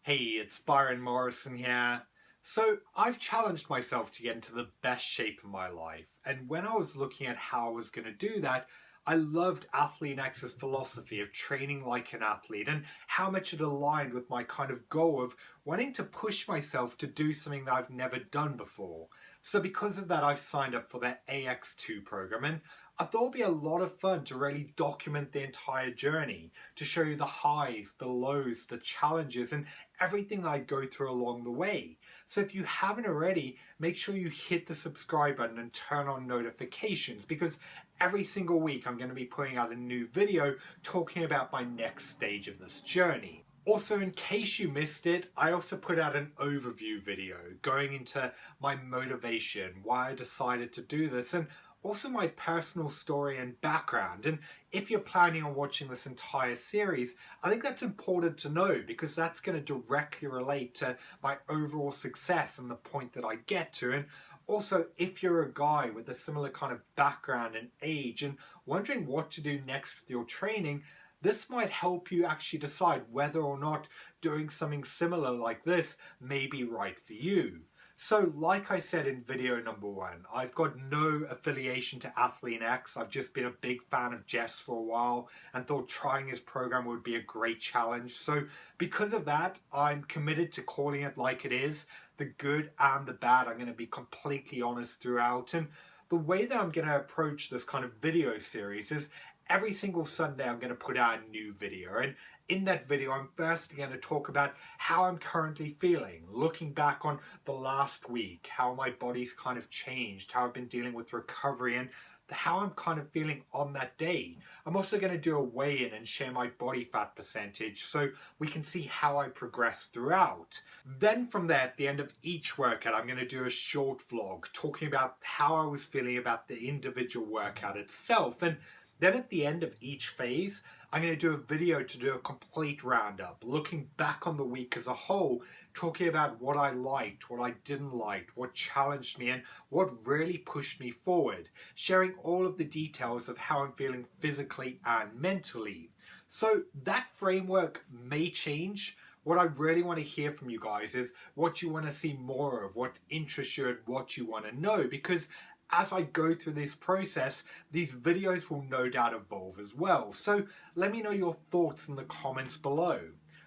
Hey, it's Byron Morrison here. So, I've challenged myself to get into the best shape of my life, and when I was looking at how I was going to do that, I loved athlean-x's philosophy of training like an athlete and how much it aligned with my kind of goal of wanting to push myself to do something that I've never done before. So because of that, I've signed up for their AX2 program, and I thought it'd be a lot of fun to really document the entire journey, to show you the highs, the lows, the challenges, and everything that I go through along the way. So if you haven't already, make sure you hit the subscribe button and turn on notifications, because every single week I'm going to be putting out a new video talking about my next stage of this journey. Also, in case you missed it, I also put out an overview video going into my motivation, why I decided to do this, and also my personal story and background. And if you're planning on watching this entire series, I think that's important to know, because that's going to directly relate to my overall success and the point that I get to. And also, if you're a guy with a similar kind of background and age and wondering what to do next with your training, this might help you actually decide whether or not doing something similar like this may be right for you. So like I said in video number 1, I've got no affiliation to athlean-x. I've just been a big fan of Jess for a while and thought trying his program would be a great challenge. So because of that, I'm committed to calling it like it is, the good and the bad. I'm going to be completely honest throughout. And the way that I'm going to approach this kind of video series is every single Sunday I'm going to put out a new video, and in that video I'm firstly going to talk about how I'm currently feeling, looking back on the last week, how my body's kind of changed, how I've been dealing with recovery, and how I'm kind of feeling on that day. I'm also going to do a weigh-in and share my body fat percentage so we can see how I progress throughout. Then from there, at the end of each workout, I'm going to do a short vlog talking about how I was feeling about the individual workout itself. And then at the end of each phase, I'm going to do a video to do a complete roundup, looking back on the week as a whole, talking about what I liked, what I didn't like, what challenged me, and what really pushed me forward, sharing all of the details of how I'm feeling physically and mentally. So that framework may change. What I really want to hear from you guys is what you want to see more of, what interests you, and what you want to know, because as I go through this process, these videos will no doubt evolve as well. So let me know your thoughts in the comments below.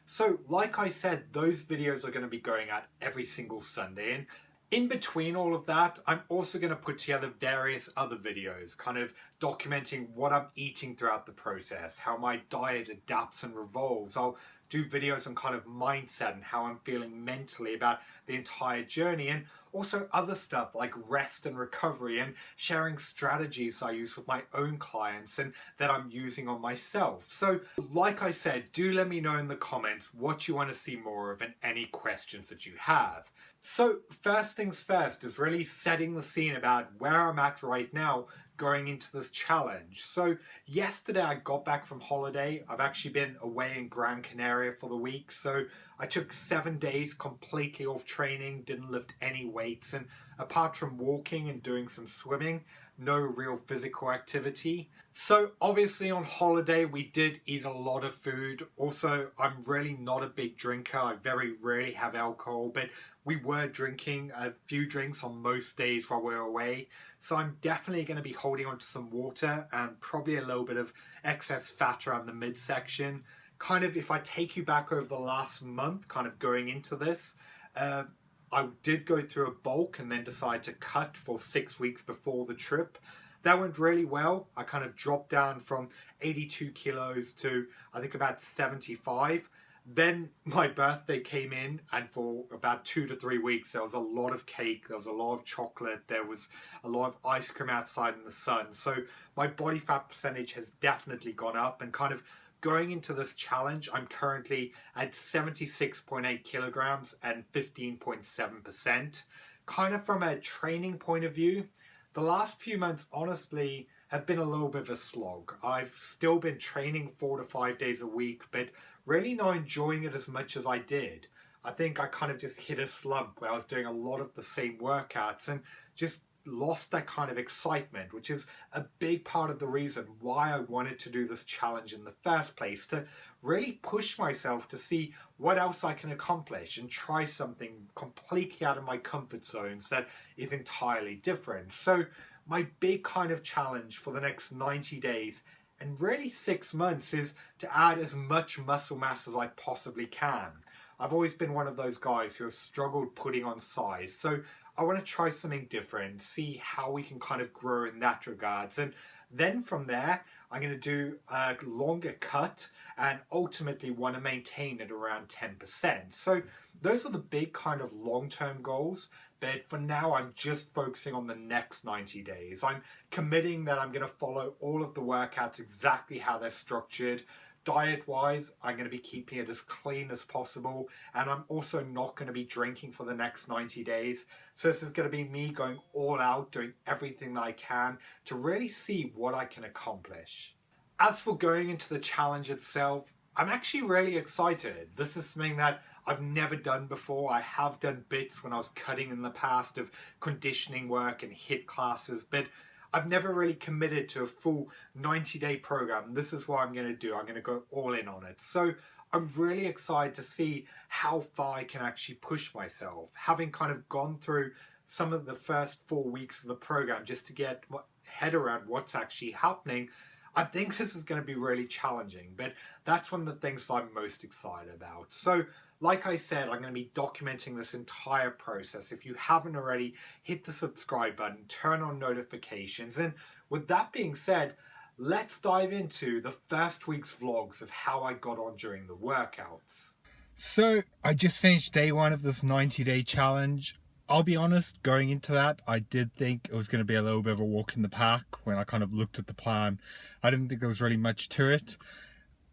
So like I said, those videos are going to be going out every single Sunday, and in between all of that, I'm also going to put together various other videos, kind of documenting what I'm eating throughout the process, how my diet adapts and revolves. I'll do videos on kind of mindset and how I'm feeling mentally about the entire journey, and also other stuff like rest and recovery, and sharing strategies I use with my own clients and that I'm using on myself. So like I said, do let me know in the comments what you want to see more of and any questions that you have. So first things first is really setting the scene about where I'm at right now going into this challenge. So yesterday I got back from holiday. I've actually been away in Gran Canaria for the week, so I took 7 days completely off training, didn't lift any weights, and apart from walking and doing some swimming, no real physical activity. So obviously on holiday we did eat a lot of food. Also, I'm really not a big drinker. I very rarely have alcohol, but we were drinking a few drinks on most days while we were away. So I'm definitely going to be holding on to some water and probably a little bit of excess fat around the midsection. Kind of, if I take you back over the last month, kind of going into this, I did go through a bulk and then decide to cut for 6 weeks before the trip. That went really well. I kind of dropped down from 82 kilos to I think about 75. Then my birthday came in, and for about 2 to 3 weeks there was a lot of cake, there was a lot of chocolate, there was a lot of ice cream outside in the sun. So my body fat percentage has definitely gone up, and kind of going into this challenge, I'm currently at 76.8 kilograms and 15.7%. Kind of from a training point of view, the last few months honestly have been a little bit of a slog. I've still been training 4 to 5 days a week, but really not enjoying it as much as I did. I think I kind of just hit a slump where I was doing a lot of the same workouts and just lost that kind of excitement, which is a big part of the reason why I wanted to do this challenge in the first place, to really push myself to see what else I can accomplish and try something completely out of my comfort zones that is entirely different. So my big kind of challenge for the next 90 days and really 6 months is to add as much muscle mass as I possibly can. I've always been one of those guys who have struggled putting on size, so I want to try something different, see how we can kind of grow in that regards. And then from there, I'm going to do a longer cut and ultimately want to maintain it around 10%. So those are the big kind of long-term goals. But for now, I'm just focusing on the next 90 days. I'm committing that I'm going to follow all of the workouts exactly how they're structured. Diet-wise, I'm going to be keeping it as clean as possible, and I'm also not going to be drinking for the next 90 days. So this is going to be me going all out, doing everything that I can to really see what I can accomplish. As for going into the challenge itself, I'm actually really excited. This is something that I've never done before. I have done bits when I was cutting in the past of conditioning work and HIIT classes, but I've never really committed to a full 90-day program. This is what I'm going to do. I'm going to go all in on it. So I'm really excited to see how far I can actually push myself. Having kind of gone through some of the first 4 weeks of the program just to get my head around what's actually happening, I think this is going to be really challenging, but that's one of the things I'm most excited about. So like I said, I'm going to be documenting this entire process. If you haven't already, hit the subscribe button, turn on notifications. And with that being said, let's dive into the first week's vlogs of how I got on during the workouts. So I just finished day 1 of this 90-day challenge. I'll be honest, going into that, I did think it was going to be a little bit of a walk in the park. When I kind of looked at the plan, I didn't think there was really much to it.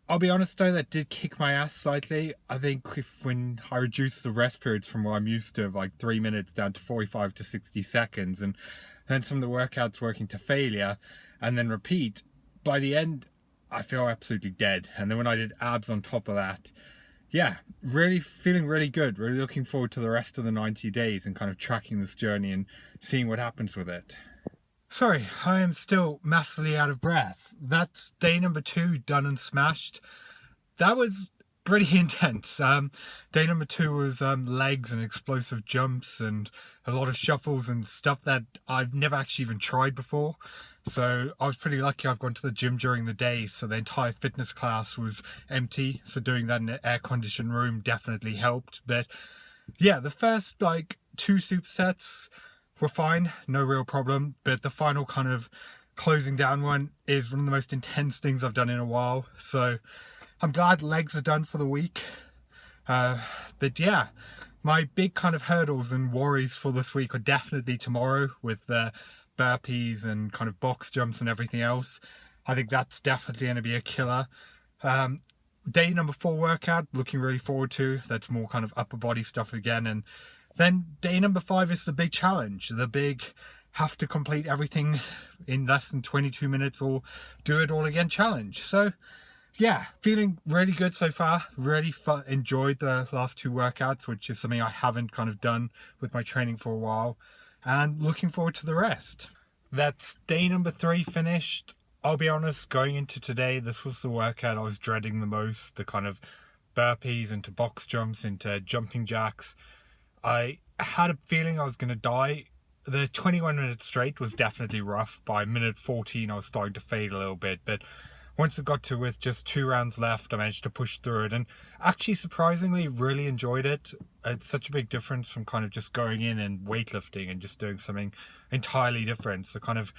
I'll be honest though, that did kick my ass slightly. I think when I reduced the rest periods from what I'm used to, like 3 minutes down to 45 to 60 seconds, and then some of the workouts working to failure, and then repeat, by the end, I feel absolutely dead. And then when I did abs on top of that, yeah, really feeling really good. Really looking forward to the rest of the 90 days and kind of tracking this journey and seeing what happens with it. Sorry, I am still massively out of breath. That's day number 2 done and smashed. That was pretty intense. Day number 2 was legs and explosive jumps and a lot of shuffles and stuff that I've never actually even tried before. So I was pretty lucky. I've gone to the gym during the day, so the entire fitness class was empty. So doing that in an air-conditioned room definitely helped. But yeah, the first like 2 supersets were fine, no real problem. But the final kind of closing down one is one of the most intense things I've done in a while. So I'm glad legs are done for the week. But yeah, my big kind of hurdles and worries for this week are definitely tomorrow with the burpees and kind of box jumps and everything else. I think that's definitely going to be a killer. Day number 4 workout, looking really forward to. That's more kind of upper body stuff again. And then day number 5 is the big challenge, the big have to complete everything in less than 22 minutes or do it all again challenge. So yeah, feeling really good so far. Really enjoyed the last 2 workouts, which is something I haven't kind of done with my training for a while. And looking forward to the rest. That's day number 3 finished. I'll be honest, going into today, this was the workout I was dreading the most. The kind of burpees into box jumps, into jumping jacks. I had a feeling I was going to die. The 21 minutes straight was definitely rough. By minute 14, I was starting to fade a little bit. But once it got to with just 2 rounds left, I managed to push through it. And actually, surprisingly, really enjoyed it. It's such a big difference from kind of just going in and weightlifting and just doing something entirely different. So kind of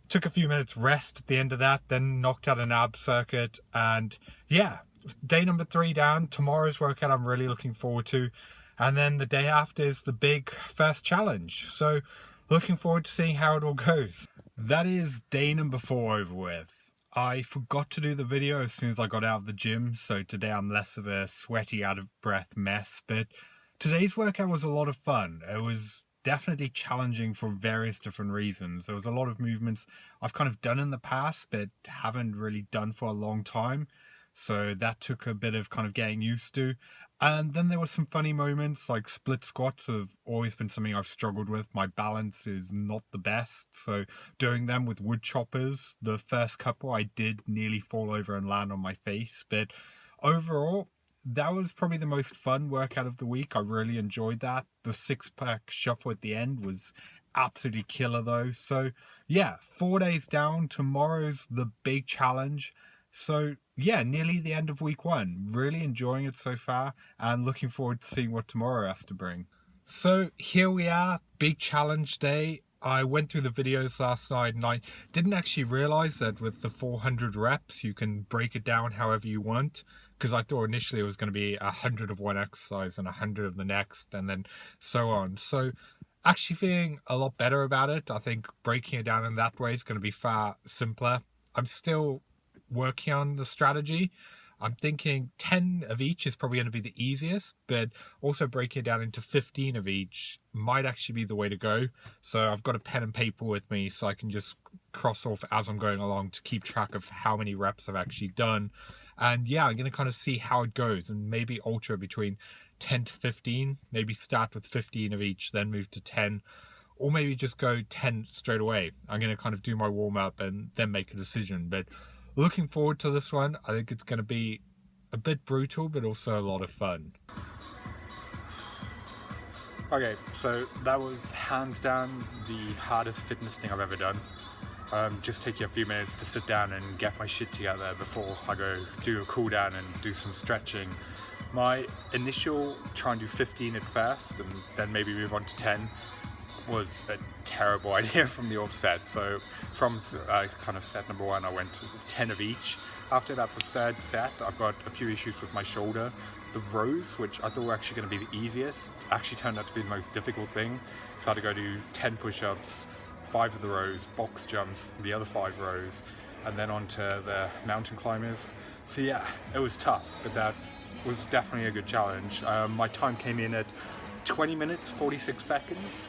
took a few minutes rest at the end of that, then knocked out an ab circuit. And yeah, day number 3 down. Tomorrow's workout I'm really looking forward to. And then the day after is the big first challenge. So looking forward to seeing how it all goes. That is day number 4 over with. I forgot to do the video as soon as I got out of the gym, so today I'm less of a sweaty, out of breath mess, but today's workout was a lot of fun. It was definitely challenging for various different reasons. There was a lot of movements I've kind of done in the past, but haven't really done for a long time, so that took a bit of kind of getting used to. And then there were some funny moments, like split squats have always been something I've struggled with. My balance is not the best, so doing them with wood choppers, the first couple I did nearly fall over and land on my face, but overall, that was probably the most fun workout of the week. I really enjoyed that. The six-pack shuffle at the end was absolutely killer though. So yeah, 4 days down. Tomorrow's the big challenge. So yeah, nearly the end of week one. Really enjoying it so far and looking forward to seeing what tomorrow has to bring. So here we are, big challenge day. I went through the videos last night and I didn't actually realize that with the 400 reps, you can break it down however you want. Because I thought initially it was going to be 100 of one exercise and 100 of the next, and then so on. So actually feeling a lot better about it. I think breaking it down in that way is going to be far simpler. I'm still working on the strategy. I'm thinking 10 of each is probably going to be the easiest, but also breaking it down into 15 of each might actually be the way to go. So I've got a pen and paper with me so I can just cross off as I'm going along to keep track of how many reps I've actually done. And yeah, I'm going to kind of see how it goes and maybe alter between 10 to 15, maybe start with 15 of each, then move to 10, or maybe just go 10 straight away. I'm going to kind of do my warm up and then make a decision. But looking forward to this one. I think it's going to be a bit brutal, but also a lot of fun. Okay, so that was hands down the hardest fitness thing I've ever done. Just taking a few minutes to sit down and get my shit together before I go do a cool down and do some stretching. My initial try and do 15 at first and then maybe move on to 10 was a terrible idea from the offset. So from kind of set number one, I went to 10 of each. After that, the third set, I've got a few issues with my shoulder. The rows, which I thought were actually going to be the easiest, actually turned out to be the most difficult thing. So I had to go do 10 push-ups, 5 of the rows, box jumps, the other 5 rows, and then onto the mountain climbers. So yeah, it was tough, but that was definitely a good challenge. My time came in at 20 minutes, 46 seconds.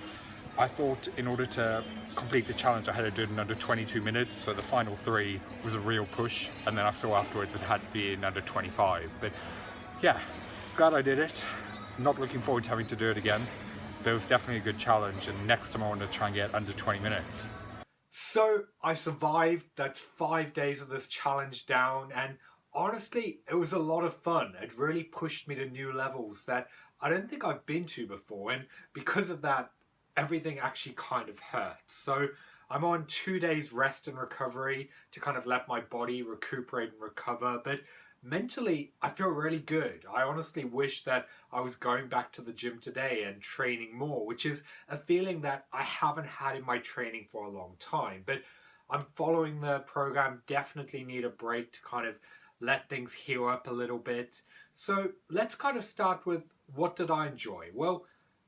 I thought in order to complete the challenge, I had to do it in under 22 minutes. So the final 3 was a real push. And then I saw afterwards it had to be in under 25. But yeah, glad I did it. Not looking forward to having to do it again. But it was definitely a good challenge. And next time I want to try and get under 20 minutes. So I survived. That's 5 days of this challenge down. And honestly, it was a lot of fun. It really pushed me to new levels that I don't think I've been to before. And because of that, everything actually kind of hurts. So I'm on 2 days rest and recovery to kind of let my body recuperate and recover. But mentally, I feel really good. I honestly wish that I was going back to the gym today and training more, which is a feeling that I haven't had in my training for a long time. But I'm following the program, definitely need a break to kind of let things heal up a little bit. So let's kind of start with, what did I enjoy? Well,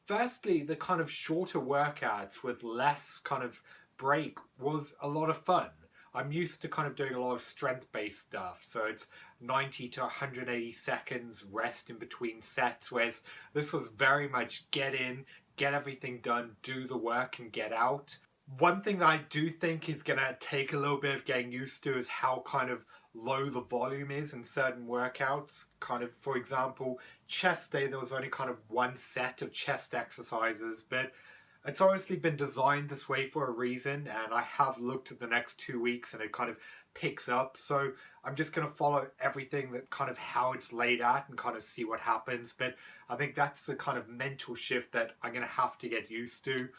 firstly, the kind of shorter workouts with less kind of break was a lot of fun. I'm used to kind of doing a lot of strength-based stuff, so it's 90 to 180 seconds rest in between sets, whereas this was very much get in, get everything done, do the work and get out. One thing that I do think is going to take a little bit of getting used to is how kind of low the volume is in certain workouts. Kind of, for example, chest day, there was only kind of one set of chest exercises, but it's obviously been designed this way for a reason, and I have looked at the next 2 weeks and it kind of picks up. So I'm just going to follow everything that kind of how it's laid out and kind of see what happens. But I think that's the kind of mental shift that I'm going to have to get used to.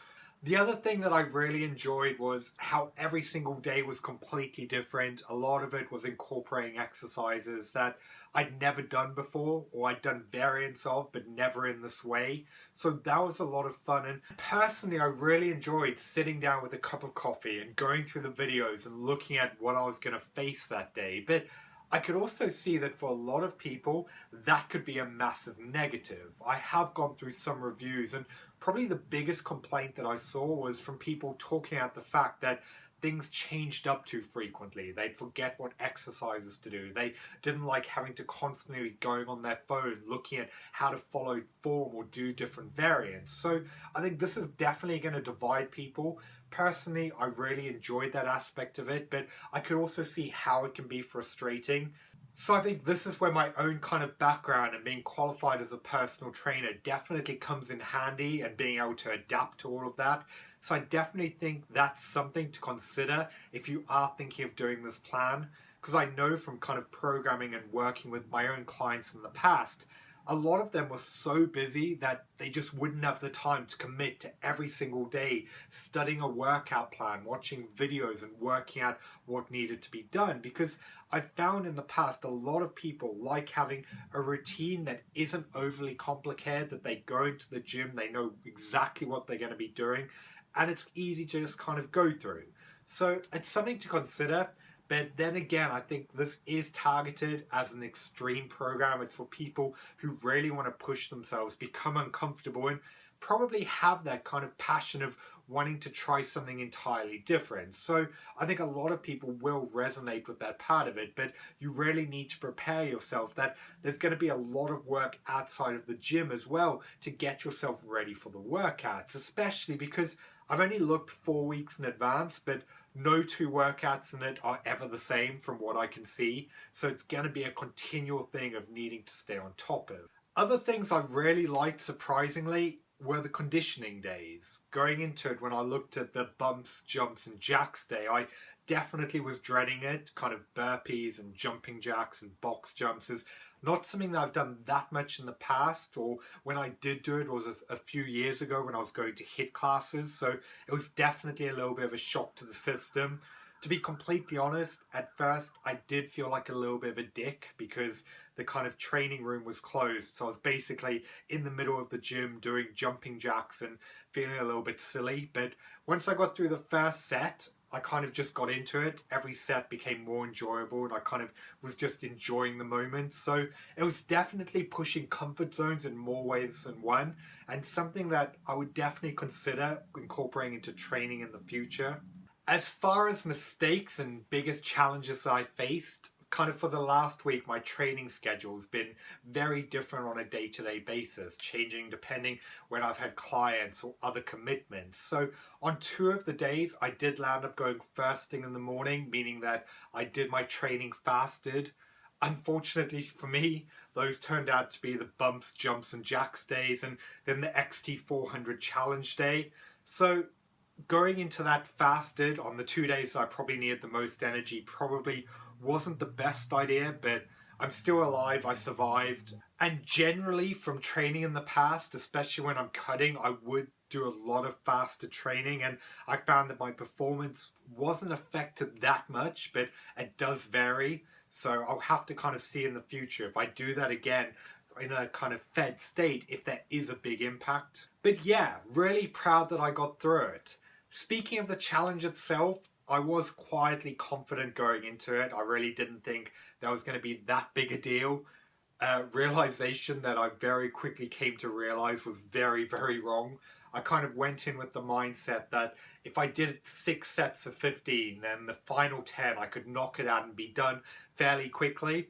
The other thing that I really enjoyed was how every single day was completely different. A lot of it was incorporating exercises that I'd never done before, or I'd done variants of, but never in this way. So that was a lot of fun. And personally, I really enjoyed sitting down with a cup of coffee and going through the videos and looking at what I was going to face that day. But I could also see that for a lot of people, that could be a massive negative. I have gone through some reviews, and probably the biggest complaint that I saw was from people talking about the fact that things changed up too frequently. They'd forget what exercises to do. They didn't like having to constantly be going on their phone looking at how to follow form or do different variants. So I think this is definitely going to divide people. Personally, I really enjoyed that aspect of it, but I could also see how it can be frustrating. So I think this is where my own kind of background and being qualified as a personal trainer definitely comes in handy, and being able to adapt to all of that. So I definitely think that's something to consider if you are thinking of doing this plan. Because I know from kind of programming and working with my own clients in the past, a lot of them were so busy that they just wouldn't have the time to commit to every single day studying a workout plan, watching videos, and working out what needed to be done. Because I've found in the past a lot of people like having a routine that isn't overly complicated, that they go into the gym, they know exactly what they're going to be doing, and it's easy to just kind of go through. So it's something to consider. But then again, I think this is targeted as an extreme program. It's for people who really want to push themselves, become uncomfortable, and probably have that kind of passion of wanting to try something entirely different. So I think a lot of people will resonate with that part of it, but you really need to prepare yourself that there's going to be a lot of work outside of the gym as well to get yourself ready for the workouts, especially because I've only looked 4 weeks in advance, but no two workouts in it are ever the same from what I can see. So it's going to be a continual thing of needing to stay on top of. Other things I really liked, surprisingly, were the conditioning days. Going into it, when I looked at the bumps, jumps, and jacks day, I definitely was dreading it. Kind of burpees and jumping jacks and box jumps is not something that I've done that much in the past, or when I did do it was a few years ago when I was going to HIIT classes, so it was definitely a little bit of a shock to the system. To be completely honest, at first I did feel like a little bit of a dick because the kind of training room was closed, so I was basically in the middle of the gym doing jumping jacks and feeling a little bit silly. But once I got through the first set, I kind of just got into it. Every set became more enjoyable, and I kind of was just enjoying the moment. So it was definitely pushing comfort zones in more ways than one, and something that I would definitely consider incorporating into training in the future. As far as mistakes and biggest challenges I faced, kind of for the last week, my training schedule's been very different on a day-to-day basis, changing depending when I've had clients or other commitments. So on 2 of the days, I did land up going first thing in the morning, meaning that I did my training fasted. Unfortunately for me, those turned out to be the bumps, jumps, and jacks days, and then the XT400 challenge day. So going into that fasted on the 2 days I probably needed the most energy probably wasn't the best idea, but I'm still alive, I survived. And generally from training in the past, especially when I'm cutting, I would do a lot of fasted training, and I found that my performance wasn't affected that much, but it does vary. So I'll have to kind of see in the future if I do that again in a kind of fed state, if there is a big impact. But yeah, really proud that I got through it. Speaking of the challenge itself, I was quietly confident going into it. I really didn't think that was going to be that big a deal. Realization that I very quickly came to realize was very, very wrong. I kind of went in with the mindset that if I did 6 sets of 15, then the final 10 I could knock it out and be done fairly quickly.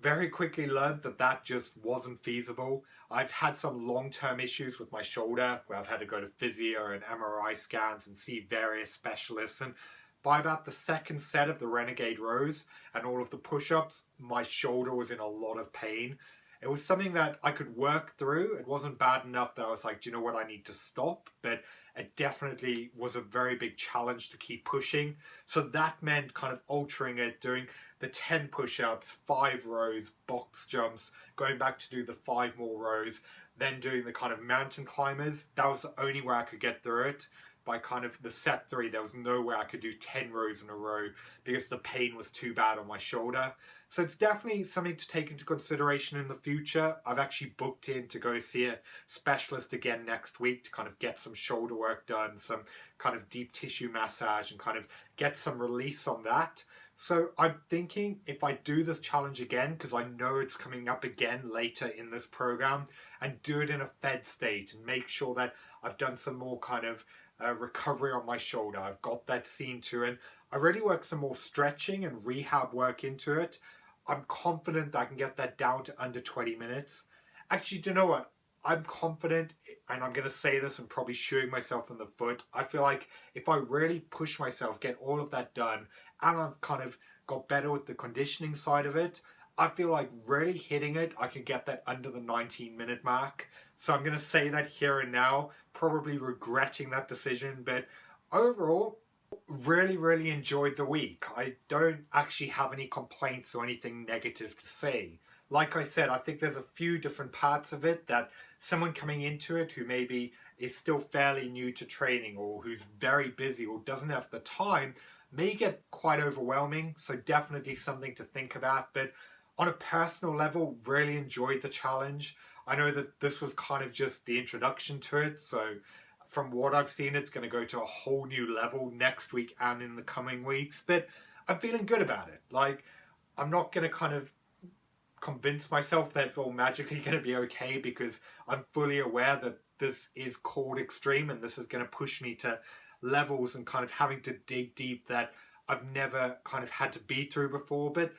Very quickly learned that that just wasn't feasible. I've had some long-term issues with my shoulder where I've had to go to physio and MRI scans and see various specialists, and by about the second set of the Renegade rows and all of the push-ups, my shoulder was in a lot of pain. It was something that I could work through. It wasn't bad enough that I was like, do you know what, I need to stop? But it definitely was a very big challenge to keep pushing. So that meant kind of altering it, doing the 10 push-ups, 5 rows, box jumps, going back to do the 5 more rows, then doing the kind of mountain climbers. That was the only way I could get through it. By kind of the set 3, there was no way I could do 10 rows in a row because the pain was too bad on my shoulder. So it's definitely something to take into consideration in the future. I've actually booked in to go see a specialist again next week to kind of get some shoulder work done, some kind of deep tissue massage, and kind of get some release on that. So I'm thinking if I do this challenge again, because I know it's coming up again later in this program, and do it in a fed state and make sure that I've done some more kind of recovery on my shoulder. I've got that seen to, and I really work some more stretching and rehab work into it. I'm confident that I can get that down to under 20 minutes. Actually, do you know what? I'm confident, and I'm going to say this and probably shooting myself in the foot. I feel like if I really push myself, get all of that done, and I've kind of got better with the conditioning side of it. I feel like really hitting it, I can get that under the 19-minute mark. So I'm going to say that here and now, probably regretting that decision. But overall, really, really enjoyed the week. I don't actually have any complaints or anything negative to say. Like I said, I think there's a few different parts of it that someone coming into it who maybe is still fairly new to training or who's very busy or doesn't have the time may get quite overwhelming. So definitely something to think about. But on a personal level, really enjoyed the challenge. I know that this was kind of just the introduction to it. So from what I've seen, it's going to go to a whole new level next week and in the coming weeks. But I'm feeling good about it. Like, I'm not going to kind of convince myself that it's all magically going to be okay, because I'm fully aware that this is called extreme and this is going to push me to levels and kind of having to dig deep that I've never kind of had to be through before. But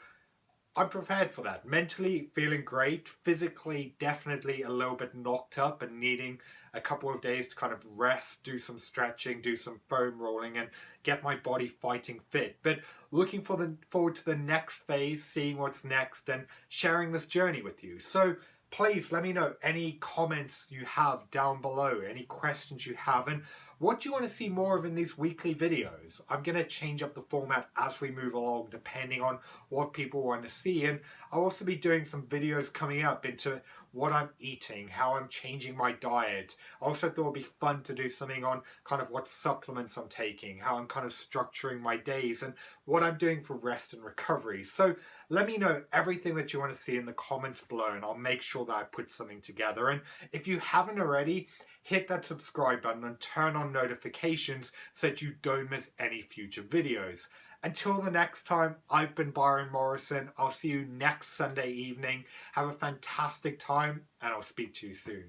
I'm prepared for that. Mentally feeling great. Physically definitely a little bit knocked up and needing a couple of days to kind of rest, do some stretching, do some foam rolling and get my body fighting fit. But looking forward to the next phase, seeing what's next and sharing this journey with you. So please let me know any comments you have down below, any questions you have, and what do you want to see more of in these weekly videos? I'm going to change up the format as we move along depending on what people want to see, and I'll also be doing some videos coming up into what I'm eating, how I'm changing my diet. I also thought it would be fun to do something on kind of what supplements I'm taking, how I'm kind of structuring my days, and what I'm doing for rest and recovery. So let me know everything that you want to see in the comments below, and I'll make sure that I put something together. And if you haven't already, hit that subscribe button and turn on notifications so that you don't miss any future videos. Until the next time, I've been Byron Morrison. I'll see you next Sunday evening. Have a fantastic time, and I'll speak to you soon.